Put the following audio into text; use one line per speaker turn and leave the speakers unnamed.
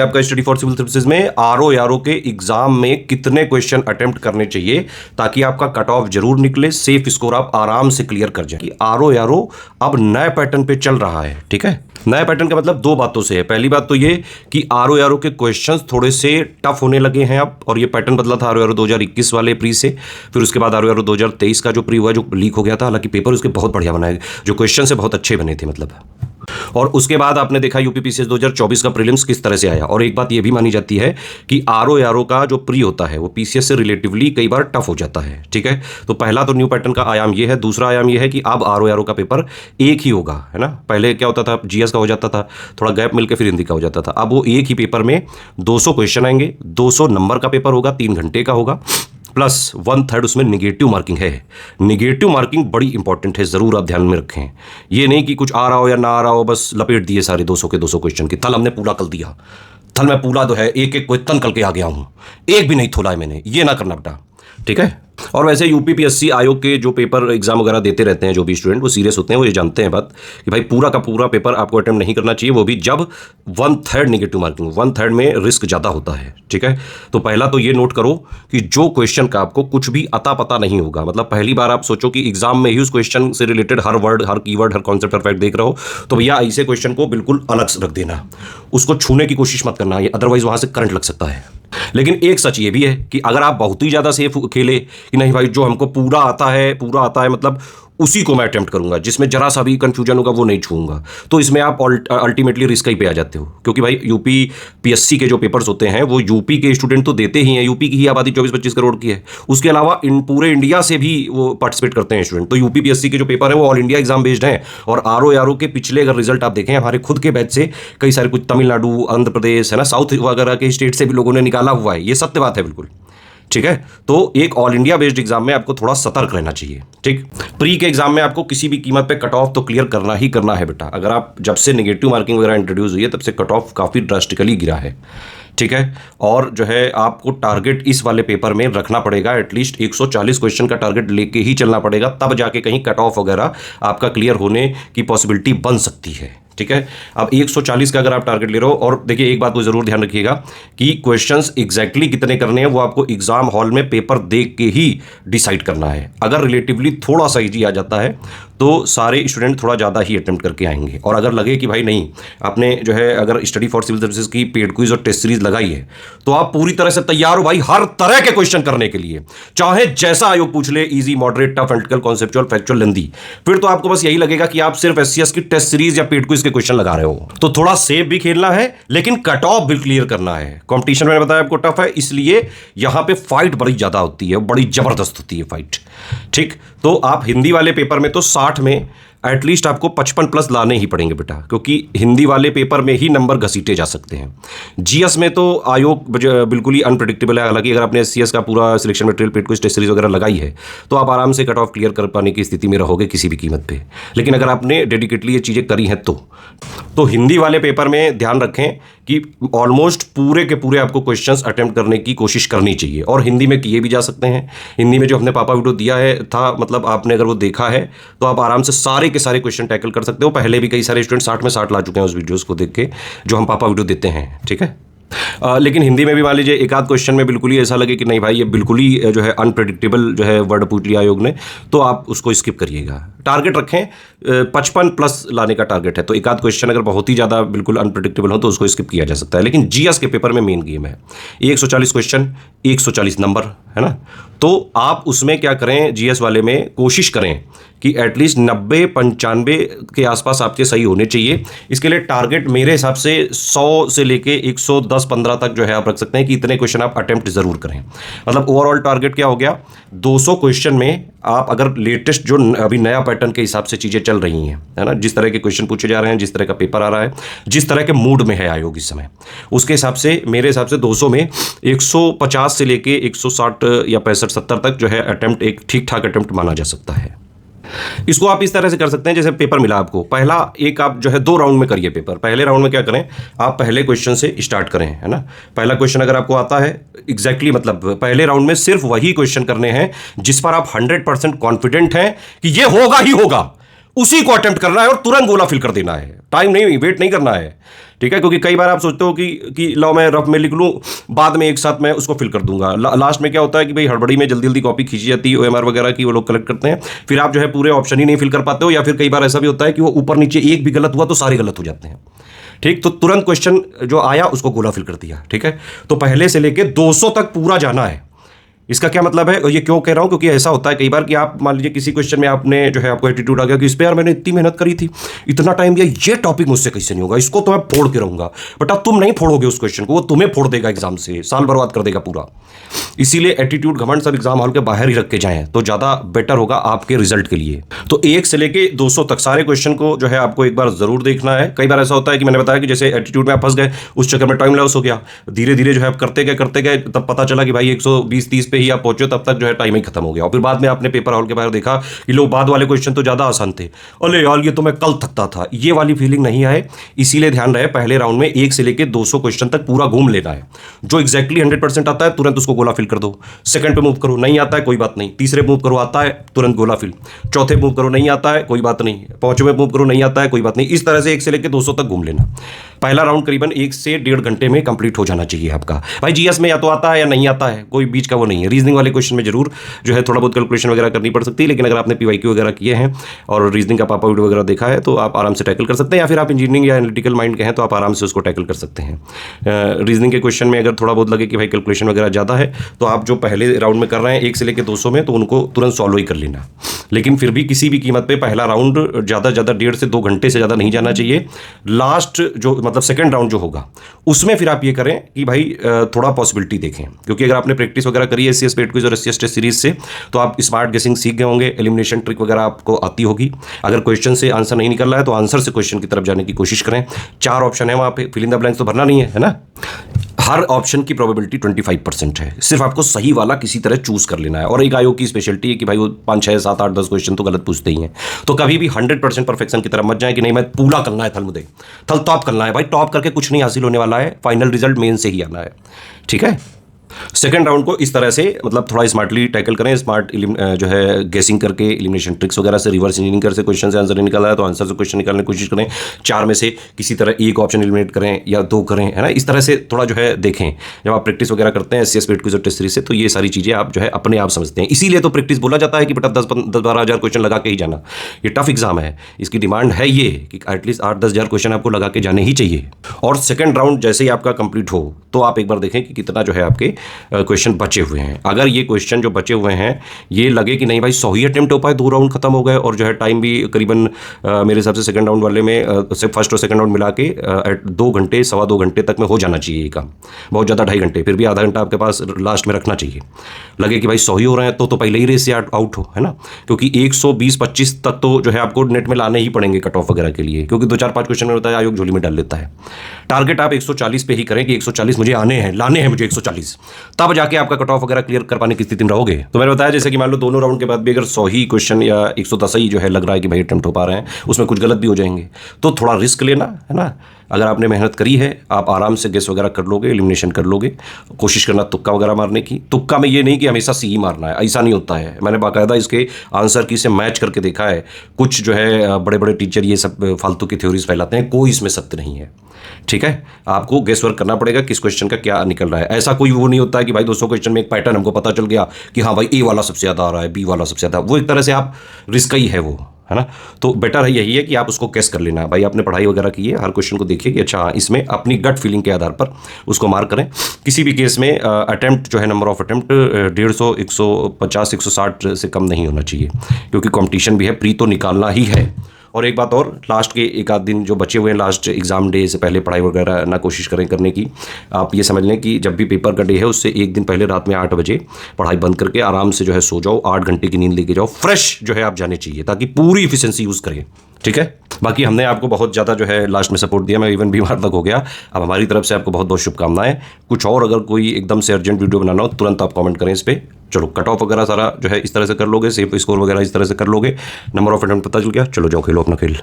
आपका study for civil services में RO के एग्जाम में कितने क्वेश्चन अटेम्प्ट करने चाहिए ताकि आपका कट ऑफ जरूर निकले, सेफ स्कोर आप आराम से क्लियर कर जाए। आरओ अब नए पैटर्न पे चल रहा है, ठीक है। नए पैटर्न का मतलब दो बातों से है। पहली बात तो ये कि आरओ के क्वेश्चंस थोड़े से टफ होने लगे हैं अब, और ये पैटर्न बदला था आरओ 2021 वाले प्री से। फिर उसके बाद आरओ 2023 का जो प्री हुआ, जो लीक हो गया था, हालांकि पेपर उसके बहुत बढ़िया बनाए, जो क्वेश्चन से बहुत अच्छे बने थे मतलब। और उसके बाद आपने देखा यूपीपीसीएस 2024 का प्रीलिम्स किस तरह से आया। और एक बात यह भी मानी जाती है कि आरओ का जो प्री होता है वो पीसीएस से रिलेटिवली कई बार टफ हो जाता है, ठीक है। तो पहला तो न्यू पैटर्न का आयाम ये है। दूसरा आयाम ये है कि अब आरओ का पेपर एक ही होगा, है ना। पहले क्या होता था, जीएस का हो जाता था, थोड़ा गैप मिलकर फिर हिंदी का हो जाता था। अब वो एक ही पेपर में 200 क्वेश्चन आएंगे, 200 नंबर का पेपर होगा, 3 घंटे का होगा, प्लस 1/3 उसमें निगेटिव मार्किंग है। निगेटिव मार्किंग बड़ी इंपॉर्टेंट है, जरूर आप ध्यान में रखें। ये नहीं कि कुछ आ रहा हो या ना आ रहा हो, बस लपेट दिए सारे 200 के 200 क्वेश्चन की। थल हमने पूरा कर दिया, थल में पूरा तो है, एक एक कोई तन कल के आ गया हूं, एक भी नहीं थोला है मैंने, ये ना करना बेटा, ठीक है। और वैसे यूपीपीएससी आयोग के जो पेपर एग्जाम वगैरह देते रहते हैं जो भी स्टूडेंट, वो सीरियस होते हैं, वो ये जानते हैं बात कि भाई पूरा का पूरा पेपर आपको अटेम्प्ट नहीं करना चाहिए, वो भी जब 1/3 निगेटिव मार्किंग, 1/3 में रिस्क ज़्यादा होता है, ठीक है। तो पहला तो ये नोट करो कि जो क्वेश्चन का आपको कुछ भी अता पता नहीं होगा, मतलब पहली बार आप सोचो कि एग्जाम में ही उस क्वेश्चन से रिलेटेड हर वर्ड, हर कीवर्ड, हर कॉन्सेप्ट, हर फैक्ट देख रहे हो, तो भैया ऐसे क्वेश्चन को बिल्कुल अलग रख देना, उसको छूने की कोशिश मत करना, अदरवाइज वहां से करंट लग सकता है। लेकिन एक सच ये भी है कि अगर आप बहुत ही ज़्यादा सेफ खेले कि नहीं भाई जो हमको पूरा आता है मतलब उसी को मैं अटेम्प्ट करूंगा, जिसमें जरा सा भी कंफ्यूजन होगा वो नहीं छूंगा, तो इसमें आप अल्टीमेटली रिस्क ही पे आ जाते हो। क्योंकि भाई यूपी पीएससी के जो पेपर्स होते हैं वो यूपी के स्टूडेंट तो देते ही हैं, यूपी की ही आबादी 24-25 करोड़ की है, उसके अलावा इन पूरे इंडिया से भी वो पार्टिसिपेट करते हैं स्टूडेंट। तो यूपी पीएससी के जो पेपर है वो ऑल इंडिया एग्जाम बेस्ड हैं। और आरओ के पिछले अगर रिजल्ट आप देखें, हमारे खुद के बैच से कई सारे, कुछ तमिलनाडु, आंध्र प्रदेश, है ना, साउथ वगैरह के स्टेट से भी लोगों ने निकाला हुआ है, ये सत्य बात है बिल्कुल, ठीक है। तो एक ऑल इंडिया बेस्ड एग्जाम में आपको थोड़ा सतर्क रहना चाहिए, ठीक। प्री के एग्जाम में आपको किसी भी कीमत पे कट ऑफ तो क्लियर करना ही करना है बेटा। अगर आप जब से नेगेटिव मार्किंग वगैरह इंट्रोड्यूस हुई है तब से कट ऑफ काफ़ी ड्रास्टिकली गिरा है, ठीक है। और जो है आपको टारगेट इस वाले पेपर में रखना पड़ेगा, एटलीस्ट 140 क्वेश्चन का टारगेट लेके ही चलना पड़ेगा, तब जाके कहीं कट ऑफ वगैरह आपका क्लियर होने की पॉसिबिलिटी बन सकती है, ठीक है। अब 140 का अगर आप टारगेट ले रहे हो, और देखिए एक बात को जरूर ध्यान रखिएगा कि क्वेश्चंस एग्जैक्टली कितने करने हैं वो आपको एग्जाम हॉल में पेपर देख के ही डिसाइड करना है। अगर रिलेटिवली थोड़ा सा इजी आ जाता है तो सारे स्टूडेंट थोड़ा ज़्यादा ही अटेम्प्ट करके आएंगे। और अगर लगे कि भाई नहीं, आपने जो है अगर स्टडी फॉर सिविल सर्विसेज की पेड क्विज और टेस्ट सीरीज लगाई है तो आप पूरी तरह से तैयार हो भाई हर तरह के क्वेश्चन करने के लिए, चाहे जैसा आयोग पूछ ले, easy, moderate, tough, analytical, conceptual, factual, lengthy. फिर तो आपको बस यही लगेगा कि आप सिर्फ एससीएस की टेस्ट सीरीज या पेड क्विज के क्वेश्चन लगा रहे हो। तो थोड़ा सेफ भी खेलना है लेकिन कट ऑफ भी क्लियर करना है। कंपटीशन मैंने बताया आपको टफ है, इसलिए यहां पे फाइट बड़ी ज्यादा होती है, बड़ी जबरदस्त होती है फाइट, ठीक। तो आप हिंदी वाले पेपर में तो 60 में एटलीस्ट आपको 55 प्लस लाने ही पड़ेंगे बेटा, क्योंकि हिंदी वाले पेपर में ही नंबर घसीटे जा सकते हैं। जीएस में तो आयोग बिल्कुल ही अनप्रेडिक्टेबल है। हालांकि अगर आपने एससीएस का पूरा selection material, paid quiz, test series वगैरह लगाई है तो आप आराम से कट ऑफ क्लियर कर पाने की स्थिति में रहोगे किसी भी कीमत पे। लेकिन अगर आपने डेडिकेटली ये चीज़ें करी हैं तो हिंदी वाले पेपर में ध्यान रखें कि ऑलमोस्ट पूरे के पूरे आपको क्वेश्चंस अटेम्प्ट करने की कोशिश करनी चाहिए। और हिंदी में किए भी जा सकते हैं। हिंदी में जो हमने पापा वीडियो दिया है था, मतलब आपने अगर वो देखा है तो आप आराम से सारे के सारे क्वेश्चन टैकल कर सकते हो। पहले भी कई सारे स्टूडेंट 60 में 60 ला चुके हैं उस वीडियोस को देख के, जो हम पापा वीडियो देते हैं, ठीक है। लेकिन हिंदी में भी मान लीजिए एक आध क्वेश्चन में बिल्कुल ही ऐसा लगे कि नहीं भाई ये बिल्कुल ही जो है अनप्रेडिक्टेबल जो है वर्ड पूछ लिया आयोग ने, तो आप उसको स्किप करिएगा। टारगेट रखें 55 प्लस लाने का टारगेट है, तो एक आध क्वेश्चन अगर बहुत ही ज़्यादा बिल्कुल अनप्रेडिक्टेबल हो तो उसको स्किप किया जा सकता है। लेकिन जीएस के पेपर में मेन गेम है 140 क्वेश्चन, 140 नंबर, है ना। तो आप उसमें क्या करें, जीएस वाले में कोशिश करें कि एटलीस्ट 90-95 के आसपास आपके सही होने चाहिए। इसके लिए टारगेट मेरे हिसाब से 100 से लेके 110-15 तक जो है आप रख सकते हैं कि इतने क्वेश्चन आप अटेम्प्ट जरूर करें। मतलब ओवरऑल टारगेट क्या हो गया, 200 क्वेश्चन में आप अगर लेटेस्ट जो अभी नया पैटर्न के हिसाब से चीज़ें चल रही हैं, है ना, जिस तरह के क्वेश्चन पूछे जा रहे हैं, जिस तरह का पेपर आ रहा है, जिस तरह के मूड में है आयोग इस समय, उसके हिसाब से मेरे हिसाब से 200 में 150 से लेके 160 या 65-70 तक जो है अटेम्प्ट एक ठीक ठाक अटेम्प्ट माना जा सकता है। इसको आप इस तरह से कर सकते हैं, जैसे पेपर मिला आपको, पहला एक आप जो है 2 राउंड में करिए पेपर। पहले राउंड में क्या करें, आप पहले क्वेश्चन से स्टार्ट करें, है ना। पहला क्वेश्चन अगर आपको आता है एग्जैक्टली, मतलब पहले राउंड में सिर्फ वही क्वेश्चन करने हैं जिस पर आप 100% कॉन्फिडेंट हैं कि ये होगा ही होगा, उसी को अटेम्प्ट करना है और तुरंत गोला फिल कर देना है। टाइम नहीं, वेट नहीं करना है, ठीक है, क्योंकि कई बार आप सोचते हो कि लो मैं रफ में लिख लूँ, बाद में एक साथ मैं उसको फिल कर दूंगा। लास्ट में क्या होता है कि भाई हड़बड़ी में जल्दी जल्दी कॉपी खींची जाती है, OMR वगैरह की वो लोग कलेक्ट करते हैं, फिर आप जो है पूरे ऑप्शन ही नहीं फिल कर पाते हो, या फिर कई बार ऐसा भी होता है कि वो ऊपर नीचे एक भी गलत हुआ तो सारे गलत हो जाते हैं। ठीक, तो तुरंत क्वेश्चन जो आया उसको गोला फिल कर दिया। ठीक है, तो पहले से लेके 200 तक पूरा जाना है। इसका क्या मतलब है, ये क्यों कह रहा हूं, क्योंकि ऐसा होता है कई बार कि आप मान लीजिए किसी क्वेश्चन में आपने जो है आपको एटीट्यूड आ गया कि इस पे यार मैंने इतनी मेहनत करी थी, इतना टाइम दिया, ये टॉपिक मुझसे कैसे नहीं होगा, इसको तो मैं फोड़ के रहूंगा। बट अब तुम नहीं फोड़ोगे उस क्वेश्चन को, वो तुम्हें फोड़ देगा एग्जाम से, साल बर्बाद कर देगा पूरा। इसीलिए एटीट्यूड घमंड सब एग्जाम हॉल के बाहर ही रख के जाएं तो ज्यादा बेटर होगा आपके रिजल्ट के लिए। तो 1 से लेके 200 तक सारे क्वेश्चन को जो है आपको एक बार जरूर देखना है। कई बार ऐसा होता है कि मैंने बताया कि जैसे एटीट्यूड में आप फंस गए, उस चक्कर में टाइम लॉस हो गया, धीरे धीरे जो है आप करते गए तब पता चला कि भाई 120-130 पे ही आप पहुंचे, तब तक जो है टाइम ही खत्म हो गया। और फिर बाद में आपने पेपर हॉल के बाहर देखा कि लोग बाद वाले क्वेश्चन तो ज्यादा आसान थे, अरे यार ये तो मैं कल थकता था, ये वाली फीलिंग नहीं आए। इसीलिए ध्यान रहे पहले राउंड में 1 से लेके 200 क्वेश्चन तक पूरा घूम लेना है। जो एग्जैक्टली 100% आता है तुरंत उसको गोला फिल कर दो, सेकंड पे मूव करो, नहीं आता है कोई बात नहीं, तीसरे मूव करो आता है तुरंत गोला फिल, चौथे मूव करो नहीं आता है कोई बात नहीं, पांचवें मूव करो नहीं आता है कोई बात नहीं। इस तरह से 1 से लेकर 200 तक घूम लेना। पहला राउंड करीबन 1 से 1.5 घंटे में कंप्लीट हो जाना चाहिए आपका। भाई जीएस में या तो आता है या नहीं आता है, कोई बीच का वो नहीं है। रीजनिंग वाले क्वेश्चन में जरूर जो है थोड़ा बहुत कैलकुलेशन वगैरह करनी पड़ सकती है, लेकिन अगर आपने पीवाईक्यू वगैरह किए हैं और रीजनिंग का पापा वीडियो वगैरह देखा है तो आप आराम से टैकल कर सकते हैं, या फिर आप इंजीनियरिंग या एनालिटिकल माइंड के हैं तो आप आराम से उसको टैकल कर सकते हैं। रीजनिंग के क्वेश्चन में अगर थोड़ा बहुत लगे कि भाई कैलकुलेशन वगैरह ज़्यादा है तो आप जो पहले राउंड में कर रहे हैं 1 से लेकर 200 में, तो उनको तुरंत सॉल्व ही कर लेना। लेकिन फिर भी किसी भी कीमत पे पहला राउंड ज़्यादा 1.5 से 2 घंटे से ज़्यादा नहीं जाना चाहिए। लास्ट जो मतलब सेकंड राउंड जो होगा उसमें फिर आप ये करें कि भाई थोड़ा पॉसिबिलिटी देखें, क्योंकि अगर आपने प्रैक्टिस वगैरह करी है SCS पेट क्विज और SCS टेस्ट सीरीज से तो आप स्मार्ट गेसिंग सीख गए होंगे, एलिमिनेशन ट्रिक वगैरह आपको आती होगी। अगर क्वेश्चन से आंसर नहीं निकल रहा है तो आंसर से क्वेश्चन की तरफ जाने की कोशिश करें। 4 ऑप्शन है वहाँ पे, फिल इन द ब्लैंक्स तो भरना नहीं है ना। हर ऑप्शन की प्रोबेबिलिटी 25% है, सिर्फ आपको सही वाला किसी तरह चूज कर लेना है। और एक आयोग की स्पेशलिटी है कि भाई वो 5, 6, 7, 8, 10 क्वेश्चन तो गलत पूछते ही हैं। तो कभी भी 100% परफेक्शन की तरफ मत जाए कि नहीं मैं पूरा करना है, थल टॉप करना है। भाई टॉप करके कुछ नहीं हासिल होने वाला है, फाइनल रिजल्ट मेन से ही आना है। ठीक है, सेकंड राउंड को इस तरह से मतलब थोड़ा स्मार्टली टैकल करें, स्मार्ट जो है गेसिंग करके, एलिमिनेशन ट्रिक्स वगैरह से, रिवर्स इंजीनियरिंग कर से क्वेश्चन से आंसर नहीं निकल रहा है तो आंसर से क्वेश्चन निकालने की कोशिश करें। 4 में से किसी तरह एक ऑप्शन एलिमिनेट करें या 2 करें, है ना। इस तरह से थोड़ा जो है देखें जब आप प्रैक्टिस वगैरह करते हैं SCS पेट क्विज और टेस्ट सीरीज से, तो ये सारी चीज़ें आप जो है अपने आप समझते हैं। इसीलिए तो प्रैक्टिस बोला जाता है कि बेटा 10-12 हज़ार क्वेश्चन लगा के ही जाना। ये टफ एग्जाम है, इसकी डिमांड है ये कि एटलीस्ट 8-10 हज़ार क्वेश्चन आपको लगा के जाने ही चाहिए। और सेकंड राउंड जैसे ही आपका कंप्लीट हो तो आप एक बार देखें कि कितना जो है आपके क्वेश्चन बचे हुए हैं। अगर ये क्वेश्चन जो बचे हुए हैं ये लगे कि नहीं भाई 100 ही अटेम्प्ट हो पाए, 2 राउंड खत्म हो गए और जो है टाइम भी करीबन मेरे हिसाब से सेकंड राउंड वाले में फर्स्ट और सेकंड राउंड मिला के 2 घंटे 2.25 घंटे तक में हो जाना चाहिए ये काम, बहुत ज़्यादा 2.5 घंटे, फिर भी आधा घंटा आपके पास लास्ट में रखना चाहिए। लगे कि भाई 100 ही हो रहे हैं तो पहले ही रेस से आउट हो, है ना। क्योंकि 120-25 तक तो जो है आपको नेट में लाने ही पड़ेंगे कट ऑफ वगैरह के लिए, क्योंकि 2-4-5 क्वेश्चन में होता है आयोग झोली में डाल लेता है। टारगेट आप 140 पे ही करें कि 140 मुझे आने हैं, लाने हैं मुझे 140, तब जाके आपका कट ऑफ वगैरह क्लियर कर पाने की स्थिति में रहोगे। तो मैंने बताया जैसे कि मान लो दोनों राउंड के बाद भी अगर 100 ही क्वेश्चन या 110 ही जो है लग रहा है कि भाई अटेम्प्ट हो पा रहे हैं, उसमें कुछ गलत भी हो जाएंगे, तो थोड़ा रिस्क लेना है ना। अगर आपने मेहनत करी है आप आराम से गेस वगैरह कर लोगे, एलिमिनेशन कर लोगे। कोशिश करना तुक्का वगैरह मारने की। तुक्का में ये नहीं कि हमेशा सी ही मारना है, ऐसा नहीं होता है। मैंने बाकायदा इसके आंसर की से मैच करके देखा है। कुछ जो है बड़े बड़े टीचर ये सब फालतू की थ्योरीज फैलाते हैं, कोई इसमें सत्य नहीं है। ठीक है, आपको गेस वर्क करना पड़ेगा किस क्वेश्चन का क्या निकल रहा है। ऐसा कोई वो नहीं होता है कि भाई 200 क्वेश्चन में एक पैटर्न हमको पता चल गया कि हाँ भाई ए वाला सबसे ज़्यादा आ रहा है, बी वाला सबसे ज़्यादा। वो एक तरह से आप रिस्क ही है वो, है ना। तो बेटर है यही है कि आप उसको कैस कर लेना। भाई आपने पढ़ाई वगैरह की है, हर क्वेश्चन को देखिए कि अच्छा इसमें अपनी गट फीलिंग के आधार पर उसको मार्क करें। किसी भी केस में अटेम्प्ट जो है नंबर ऑफ अटेम्प्ट 150, 150, 160 से कम नहीं होना चाहिए, क्योंकि कंपटीशन भी है, प्री तो निकालना ही है। और एक बात और, लास्ट के 1 आध दिन जो बचे हुए हैं लास्ट एग्जाम डे से पहले पढ़ाई वगैरह ना कोशिश करें करने की। आप ये समझ लें कि जब भी पेपर का डे है उससे 1 दिन पहले रात में 8 बजे पढ़ाई बंद करके आराम से जो है सो जाओ, 8 घंटे की नींद लेके जाओ, फ्रेश जो है आप जाने चाहिए ताकि पूरी इफिशिएंसी यूज़ करें। ठीक है, बाकी हमने आपको बहुत ज़्यादा जो है लास्ट में सपोर्ट दिया, मैं इवन बीमार तक हो गया। अब हमारी तरफ से आपको बहुत बहुत शुभकामनाएं। कुछ और अगर कोई एकदम से अर्जेंट वीडियो बनाना हो तुरंत आप कमेंट करें इस पर। चलो कट ऑफ वगैरह सारा जो है इस तरह से कर लोगे, सेफ स्कोर वगैरह इस तरह से कर लोगे, नंबर ऑफ अटेम्प्ट पता चल गया, चलो जाओ खेलो अपना खेल।